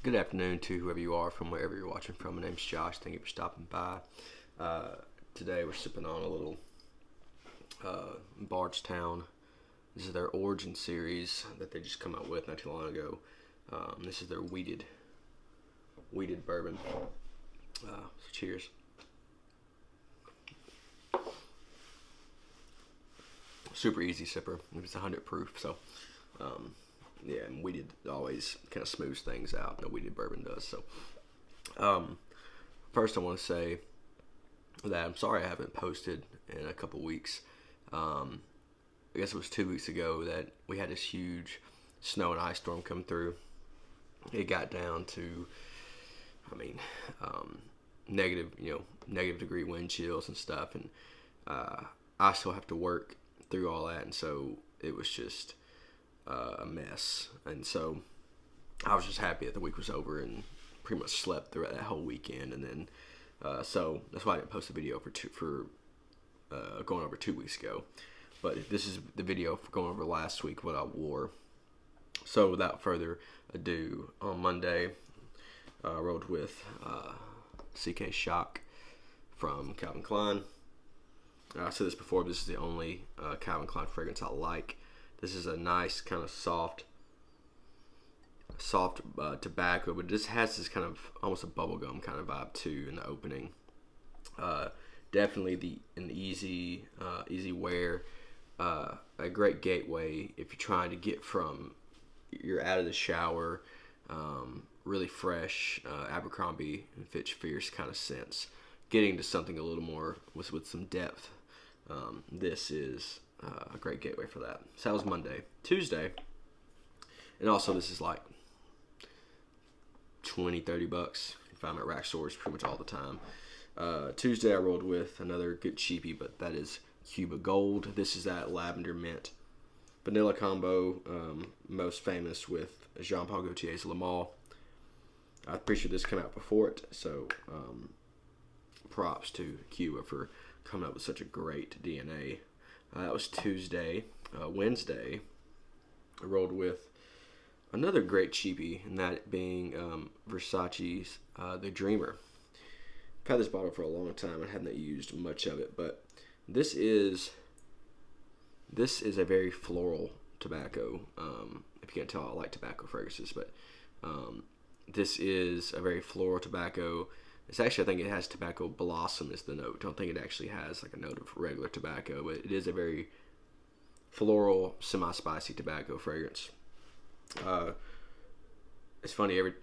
Good afternoon to whoever you are from wherever you're watching from. My name's Josh. Thank you for stopping by. Today we're sipping on a little Bardstown. This is their Origin series that they just come out with not too long ago. This is their wheated bourbon. So cheers. Super easy sipper. It's 100 proof, so yeah, and wheated always kind of smooths things out. The wheated bourbon does. So first I want to say that I'm sorry I haven't posted in a couple weeks. I guess it was 2 weeks ago that we had this huge snow and ice storm come through. It got down to, negative degree wind chills and stuff, and I still have to work through all that, and so it was just a mess. And so I was just happy that the week was over and pretty much slept through that whole weekend. And then so that's why I didn't post a video for going over 2 weeks ago. But this is the video for going over last week, what I wore. So without further ado, on Monday I rode with CK Shock from Calvin Klein. I said this before, but this is the only Calvin Klein fragrance I like. This is a nice kind of soft tobacco, but it just has this kind of almost a bubblegum kind of vibe too in the opening. Definitely an easy wear, a great gateway if you're trying to get from you're out of the shower, really fresh Abercrombie and Fitch Fierce kind of scents, getting to something a little more with some depth. This is a great gateway for that. So that was Monday. Tuesday, and also this is like $20-$30 if I'm at rack stores pretty much all the time. Tuesday I rolled with another good cheapie, but that is Cuba Gold. This is that lavender mint vanilla combo, most famous with Jean Paul Gaultier's Le Male. I'm pretty sure this came out before it, so props to Cuba for coming up with such a great DNA. That was Tuesday. Wednesday, I rolled with another great cheapie, and that being Versace's The Dreamer. I've had this bottle for a long time and haven't used much of it, but this is a very floral tobacco. If you can't tell, I like tobacco fragrances, but this is a very floral tobacco. It's actually, I think it has tobacco blossom as the note. I don't think it actually has like a note of regular tobacco, but it is a very floral, semi-spicy tobacco fragrance. It's funny, one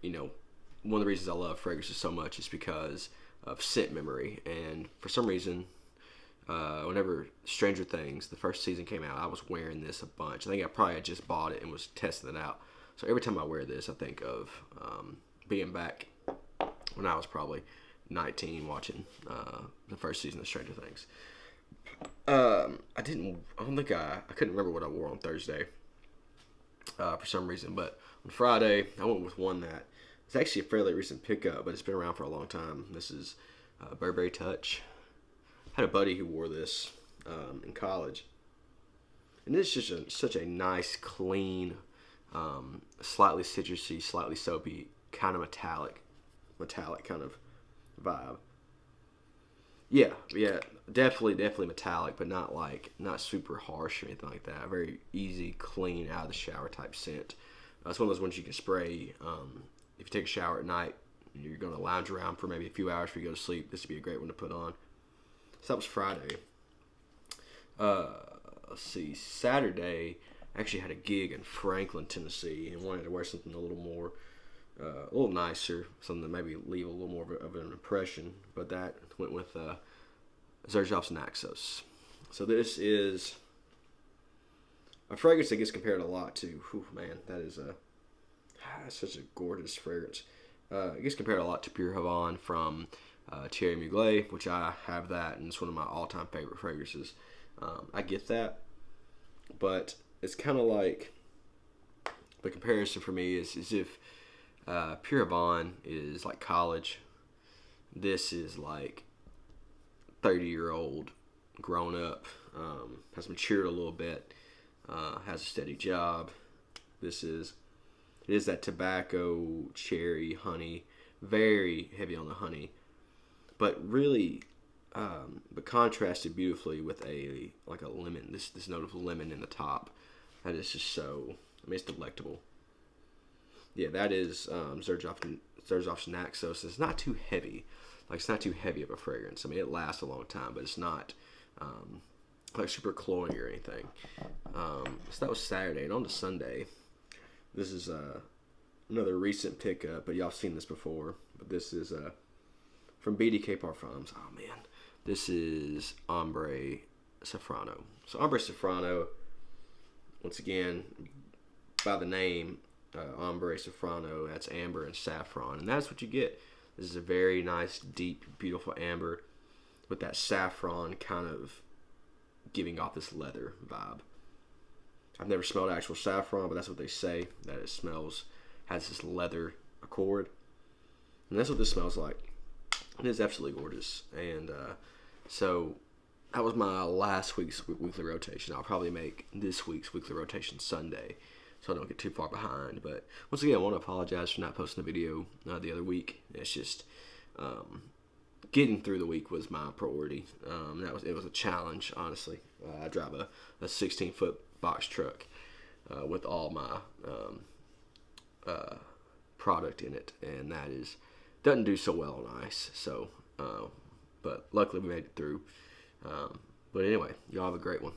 of the reasons I love fragrances so much is because of scent memory. And for some reason, whenever Stranger Things, the first season came out, I was wearing this a bunch. I think I probably had just bought it and was testing it out. So every time I wear this, I think of being back when I was probably 19 watching the first season of Stranger Things. I couldn't remember what I wore on Thursday for some reason, but on Friday I went with one that it's actually a fairly recent pickup, but it's been around for a long time. This is Burberry Touch. I had a buddy who wore this in college, and it's just such a nice, clean, slightly citrusy, slightly soapy, kind of metallic kind of vibe. Yeah, definitely metallic, but not super harsh or anything like that. Very easy, clean, out of the shower type scent. It's one of those ones you can spray if you take a shower at night and you're going to lounge around for maybe a few hours before you go to sleep. This would be a great one to put on. So that was Friday. Let's see, Saturday I actually had a gig in Franklin, Tennessee, and wanted to wear something a little nicer, something that maybe leave a little more of an impression. But that went with Xerjoff's Naxos. So this is a fragrance that gets compared a lot to. That is such a gorgeous fragrance. It gets compared a lot to Pure Havane from Thierry Mugler, which I have that, and it's one of my all-time favorite fragrances. I get that, but it's kind of like the comparison for me is as if Pure Havane is like college. This is like 30-year-old, grown up, has matured a little bit, has a steady job. This is It is that tobacco, cherry, honey, very heavy on the honey, but really, but contrasted beautifully with a like a lemon. This note of lemon in the top, that is just so. I mean, it's delectable. Yeah, that is Xerjoff Naxos. It's not too heavy. Like it's not too heavy of a fragrance. I mean, it lasts a long time, but it's not um, like super cloying or anything. So that was Saturday, and on to Sunday. This is another recent pickup, but y'all seen this before. But this is from BDK Parfums. Oh man, this is Ombre Safrano. So Ombre Safrano, once again, by the name, Ombre Safrano, that's amber and saffron, and that's what you get. This is a very nice, deep, beautiful amber with that saffron kind of giving off this leather vibe. I've never smelled actual saffron, but that's what they say, that it smells, has this leather accord. And that's what this smells like. It is absolutely gorgeous. And so that was my last week's weekly rotation. I'll probably make this week's weekly rotation Sunday, so I don't get too far behind. But once again, I want to apologize for not posting a video the other week. It's just getting through the week was my priority. It was a challenge, honestly. I drive a 16-foot box truck with all my product in it, and that doesn't do so well on ice. So, but luckily we made it through. But anyway, y'all have a great one.